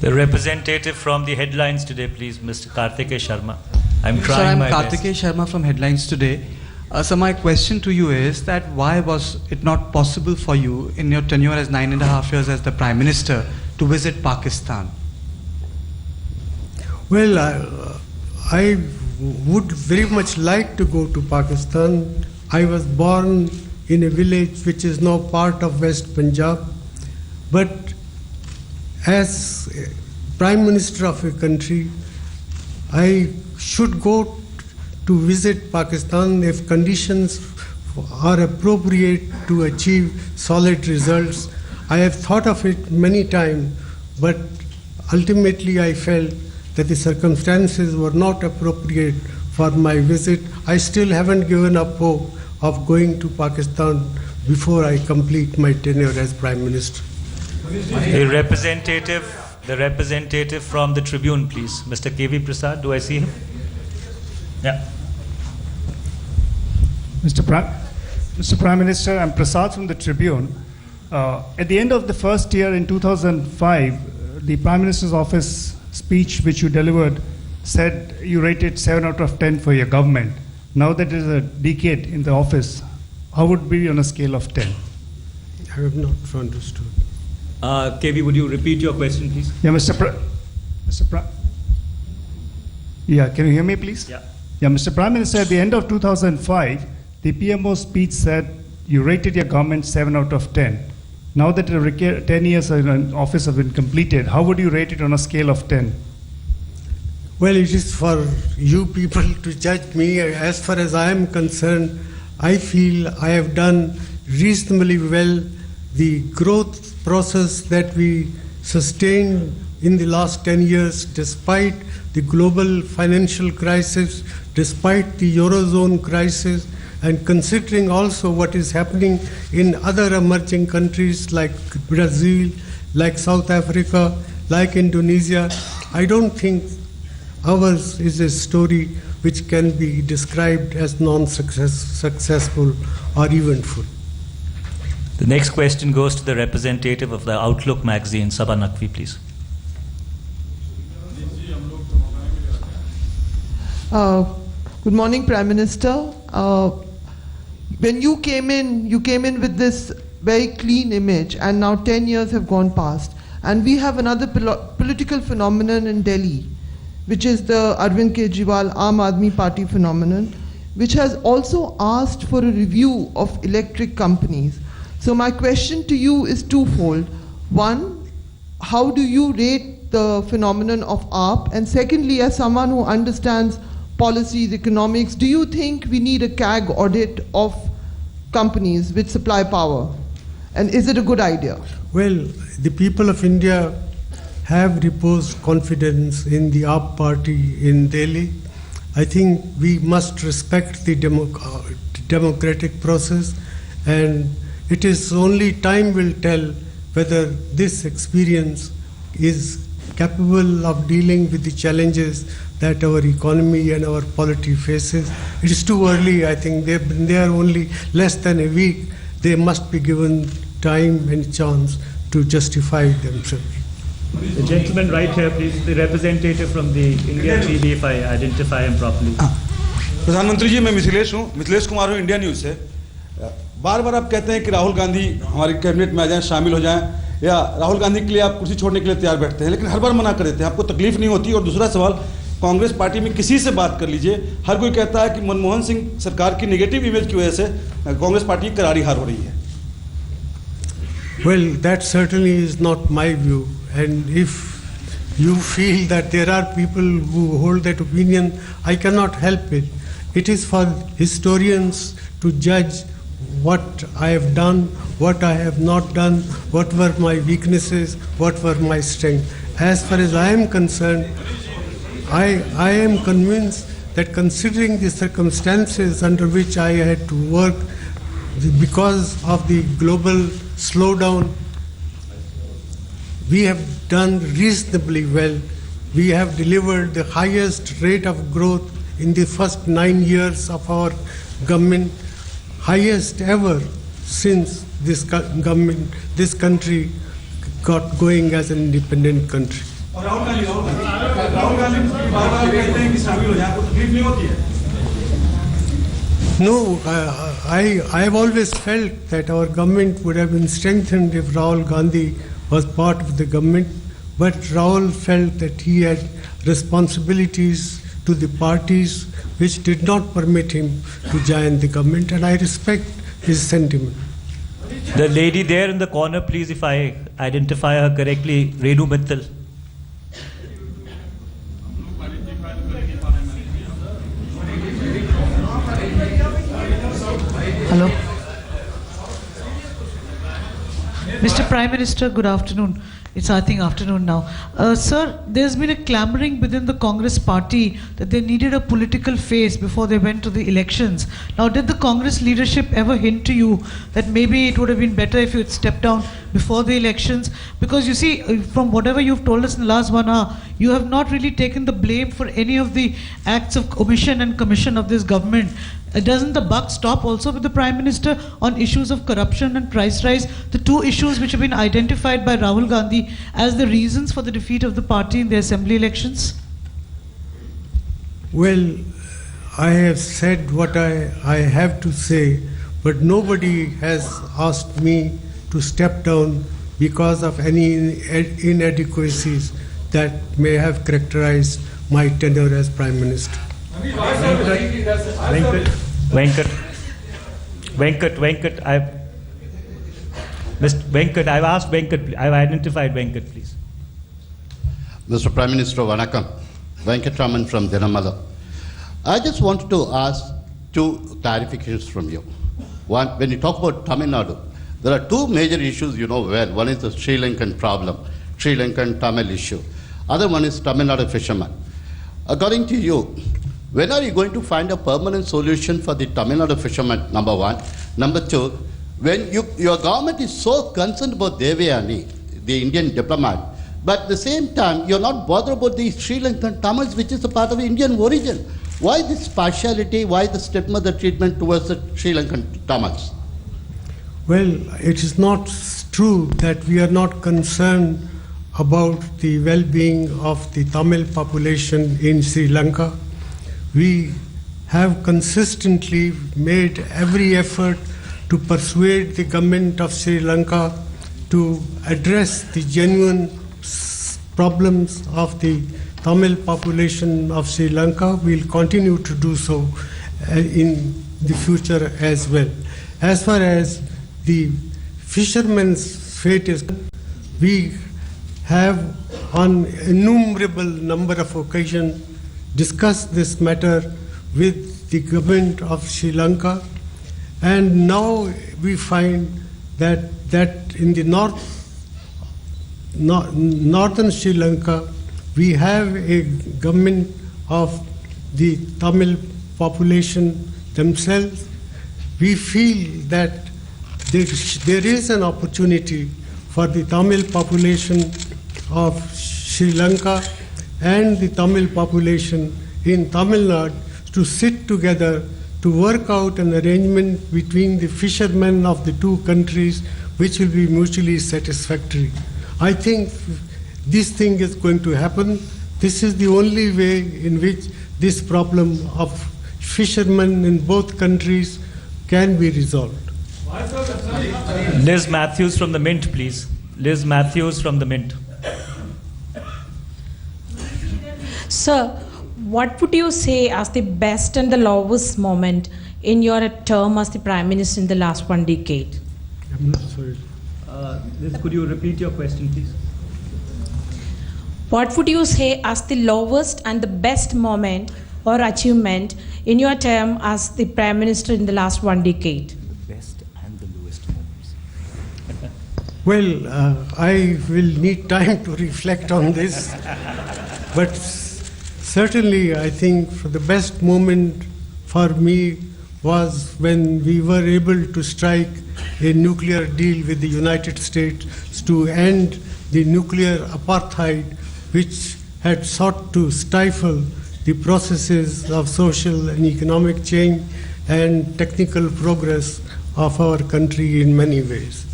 The representative from the headlines today, please, Mr. Kartikeya Sharma. I'm Sir, trying I'm my best. Kartikeya Sharma from Headlines Today. So my question to you is that why was it not possible for you in your tenure as 9.5 years as the Prime Minister to visit Pakistan? Well, I would very much like to go to Pakistan. I was born in a village which is now part of West Punjab. But as Prime Minister of a country, I should go to visit Pakistan if conditions are appropriate to achieve solid results. I have thought of it many times, but ultimately I felt that the circumstances were not appropriate for my visit. I still haven't given up hope of going to Pakistan before I complete my tenure as Prime Minister. The representative from the Tribune, please. Mr. K.V. Prasad, do I see him? Yeah. Mr. Prime Minister, I'm Prasad from the Tribune. At the end of the first year in 2005, the Prime Minister's office speech which you delivered said you rated 7 out of 10 for your government. Now that it is a decade in the office, how would it be on a scale of 10? I have not understood. KV, would you repeat your question, please? Yeah, Yeah, can you hear me, please? Yeah. Yeah, Mr. Prime Minister, at the end of 2005, the PMO speech said you rated your government 7 out of 10. Now that 10 years in office have been completed, how would you rate it on a scale of 10? Well, it is for you people to judge me. As far as I am concerned, I feel I have done reasonably well. The growth process that we sustained in the last 10 years, despite the global financial crisis, despite the Eurozone crisis, and considering also what is happening in other emerging countries like Brazil, like South Africa, like Indonesia, I don't think ours is a story which can be described as non-successful or eventful. The next question goes to the representative of the Outlook magazine, Sabha Naqvi, please. Good morning, Prime Minister. When you came in with this very clean image, and now 10 years have gone past, and we have another political phenomenon in Delhi, which is the Arvind Kejriwal Aam Aadmi Party phenomenon, which has also asked for a review of electric companies. So my question to you is twofold. One, how do you rate the phenomenon of AAP? And secondly, as someone who understands policies, economics, do you think we need a CAG audit of companies which supply power? And is it a good idea? Well, the people of India have reposed confidence in the AAP party in Delhi. I think we must respect the democratic process, and it is only time will tell whether this experience is capable of dealing with the challenges that our economy and our polity faces. It is too early, I think. They are only less than a week. They must be given time and chance to justify themselves. The gentleman right here, please, the representative from the India TV, if I identify him properly. प्रधानमंत्री जी, मैं मिथिलेश हूँ, मिथिलेश कुमार हूँ, India news से। बार बार आप कहते हैं कि राहुल गांधी हमारी कैबिनेट में आ जाएं, शामिल हो जाएं, या राहुल गांधी के लिए आप कुर्सी छोड़ने के लिए तैयार बैठते हैं, लेकिन हर बार मना कर देते हैं, आपको तकलीफ नहीं होती। और दूसरा सवाल, कांग्रेस पार्टी में किसी से बात कर लीजिए, हर कोई कहता है कि मनमोहन सिंह सरकार की नेगेटिव इमेज की वजह से कांग्रेस पार्टी की करारी हार हो रही है। Well, that certainly is not my view, and if you feel that there are people who hold that opinion, I cannot help it. It is for historians to judge what I have done, what I have not done, what were my weaknesses, what were my strengths. As far as I am concerned, I am convinced that considering the circumstances under which I had to work because of the global slowdown, we have done reasonably well. We have delivered the highest rate of growth in the first 9 years of our government, highest ever since this country got going as an independent country. और राहुल गांधी बार-बार आप कहते हैं कि शामिल हो जाए, आपको तकलीफ नहीं होती है? No, I have always felt that our government would have been strengthened if Rahul Gandhi was part of the government, but Rahul felt that he had responsibilities to the parties which did not permit him to join the government, and I respect his sentiment. The lady there in the corner, please, if I identify her correctly, Renu Mittal. Hello. Mr. Prime Minister, good afternoon. It's, I think, afternoon now. Sir, there's been a clamoring within the Congress party that they needed a political face before they went to the elections. Now, did the Congress leadership ever hint to you that maybe it would have been better if you had stepped down before the elections? Because you see, from whatever you've told us in the last 1 hour, you have not really taken the blame for any of the acts of omission and commission of this government. Doesn't the buck stop also with the Prime Minister on issues of corruption and price rise, the two issues which have been identified by Rahul Gandhi as the reasons for the defeat of the party in the assembly elections? Well, I have said what I have to say, but nobody has asked me to step down because of any inadequacies that may have characterized my tenure as Prime Minister. Venkat, I've asked Venkat, I've identified Venkat, please. Mr. Prime Minister, Vanakkam. Venkat Raman from Dinamala. I just wanted to ask two clarifications from you. One, when you talk about Tamil Nadu, there are two major issues you know well. One is the Sri Lankan problem, Sri Lankan Tamil issue. Other one is Tamil Nadu fishermen. According to you, when are you going to find a permanent solution for the Tamil Nadu fishermen, number one? Number two, when your government is so concerned about Devyani, the Indian diplomat, but at the same time, you're not bothered about the Sri Lankan Tamils, which is a part of Indian origin. Why this partiality, why the stigma, the treatment towards the Sri Lankan Tamils? Well, it is not true that we are not concerned about the well-being of the Tamil population in Sri Lanka. We have consistently made every effort to persuade the government of Sri Lanka to address the genuine problems of the Tamil population of Sri Lanka. We'll continue to do so in the future as well. As far as the fishermen's fate is concerned, we have on innumerable number of occasions discussed this matter with the government of Sri Lanka, and now we find that in the northern Sri Lanka we have a government of the Tamil population themselves. We feel that there is an opportunity for the Tamil population of Sri Lanka and the Tamil population in Tamil Nadu to sit together to work out an arrangement between the fishermen of the two countries which will be mutually satisfactory. I think this thing is going to happen. This is the only way in which this problem of fishermen in both countries can be resolved. Liz Matthews from the Mint, please. Liz Matthews from the Mint. Sir, what would you say as the best and the lowest moment in your term as the Prime Minister in the last 1 decade? I'm not sorry. Liz, could you repeat your question, please? What would you say as the lowest and the best moment or achievement in your term as the Prime Minister in the last 1 decade? The best and the lowest moments. Well, I will need time to reflect on this, but certainly I think for the best moment for me was when we were able to strike a nuclear deal with the United States to end the nuclear apartheid which had sought to stifle the processes of social and economic change and technical progress of our country in many ways.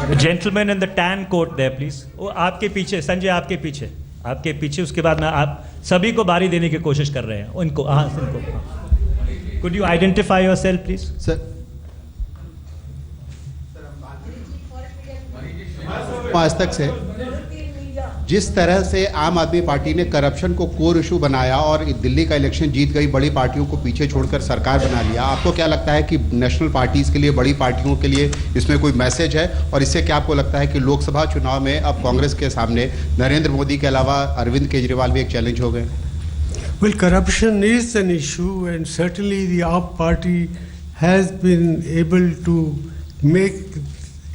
The gentleman in the tan coat there, please. वो आपके पीछे, संजय आपके पीछे, उसके बाद मैं आप सभी को बारी देने की कोशिश कर रहे हैं, उनको, हाँ, उनको. Could you identify yourself, please? Sir आज तक से जिस तरह से आम आदमी पार्टी ने करप्शन को कोर इशू बनाया और दिल्ली का इलेक्शन जीत गई, बड़ी पार्टियों को पीछे छोड़कर सरकार बना लिया, आपको क्या लगता है कि नेशनल पार्टीज के लिए, बड़ी पार्टियों के लिए इसमें कोई मैसेज है? और इससे क्या आपको लगता है कि लोकसभा चुनाव में अब कांग्रेस के सामने नरेंद्र मोदी के अलावा अरविंद केजरीवाल भी एक चैलेंज हो गए? Well, corruption is an issue, and certainly the AAP party has been able to make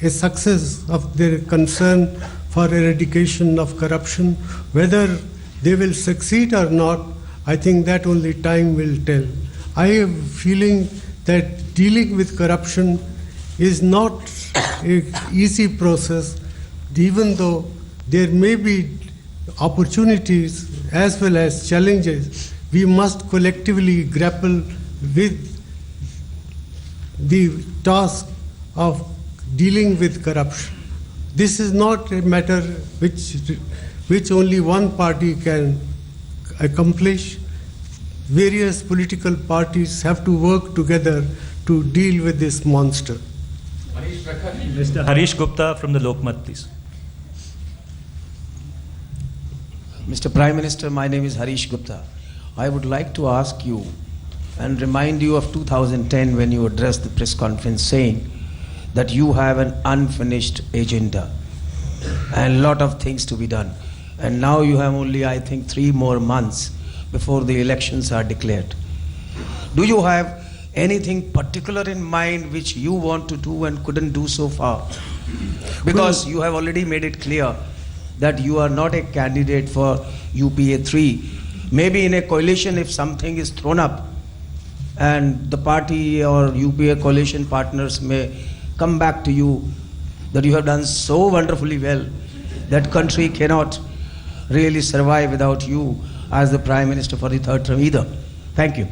a success of their concern for eradication of corruption. Whether they will succeed or not, I think that only time will tell. I have a feeling that dealing with corruption is not an easy process, even though there may be opportunities as well as challenges. We must collectively grapple with the task of dealing with corruption. This is not a matter which only one party can accomplish. Various political parties have to work together to deal with this monster. Mr. Harish Gupta from the Lokmat, please. Mr. Prime Minister, my name is Harish Gupta. I would like to ask you and remind you of 2010 when you addressed the press conference saying that you have an unfinished agenda and a lot of things to be done. And now you have only, I think, 3 more months before the elections are declared. Do you have anything particular in mind which you want to do and couldn't do so far? Because you have already made it clear that you are not a candidate for UPA 3. Maybe in a coalition, if something is thrown up and the party or UPA coalition partners may come back to you that you have done so wonderfully well that country cannot really survive without you as the Prime Minister for the 3rd term either. Thank you.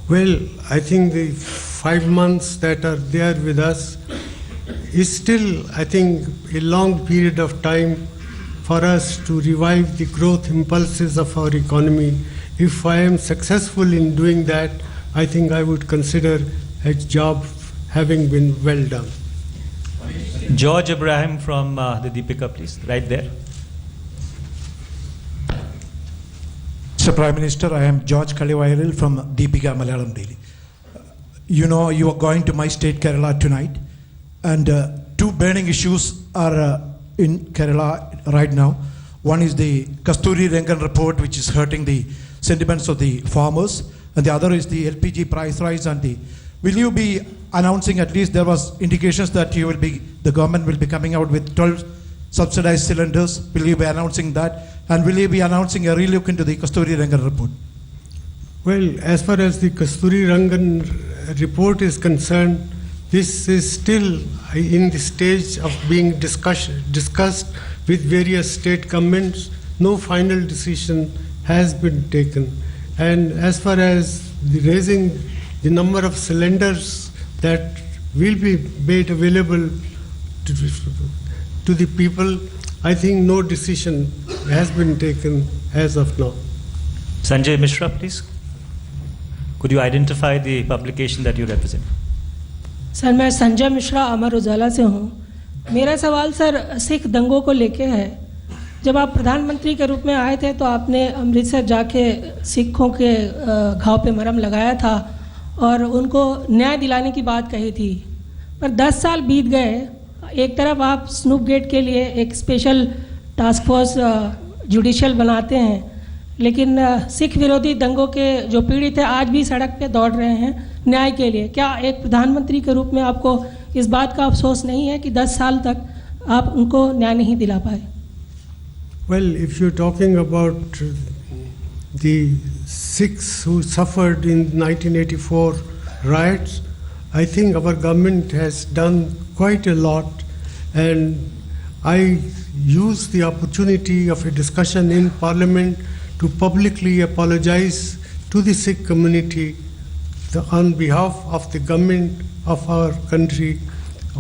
Well, I think the 5 months that are there with us is still, I think, a long period of time for us to revive the growth impulses of our economy. If I am successful in doing that, I think I would consider a job having been well done. George Ibrahim from the Deepika, please, right there. Mr. Prime Minister, I am George Kalivairil from Deepika Malayalam Daily. You know, you are going to my state, Kerala, tonight, and 2 burning issues are in Kerala right now. One is the Kasturi Rengan report, which is hurting the sentiments of the farmers, and the other is the LPG price rise. And will you be announcing, at least there was indications that the government will be coming out with 12 subsidized cylinders. Will you be announcing that? And will you be announcing a relook into the Kasturi Rengan report? Well, as far as the Kasturi Rangan report is concerned, this is still in the stage of being discussed with various state governments. No final decision has been taken. And as far as raising the number of cylinders that will be made available to the people, I think no decision has been taken as of now. Sanjay Mishra, please. Could you identify the publication that you represent? Sir, मैं संजय मिश्रा अमर उजाला से हूँ। मेरा सवाल sir Sikh दंगों को लेके है। जब आप प्रधानमंत्री के रूप में आए थे तो आपने अमृतसर जाके सिखों के घाव पे मरहम लगाया था और उनको न्याय दिलाने की बात कही थी। पर 10 साल बीत गए। एक तरफ आप स्नूप गेट के लिए एक स्पेशल टास्क फोर्स जुडिशियल बनाते हैं, लेकिन सिख विरोधी दंगों के जो पीड़ित हैं आज भी सड़क पे दौड़ रहे हैं न्याय के लिए। क्या एक प्रधानमंत्री के रूप में आपको इस बात का अफसोस नहीं है कि 10 साल तक आप उनको न्याय नहीं दिला पाए? Well, if you're talking about the Sikhs who suffered in 1984 riots, I think our government has done quite a lot, and I use the opportunity of a discussion in Parliament to publicly apologize to the Sikh community on behalf of the government of our country,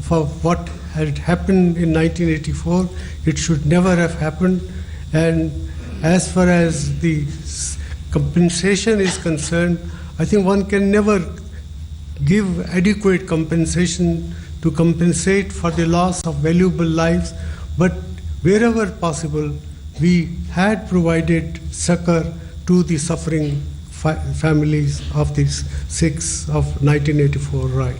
for what had happened in 1984. It should never have happened. And as far as the compensation is concerned, I think one can never give adequate compensation to compensate for the loss of valuable lives, but wherever possible, we had provided succor to the suffering families of the Sikhs of 1984, right?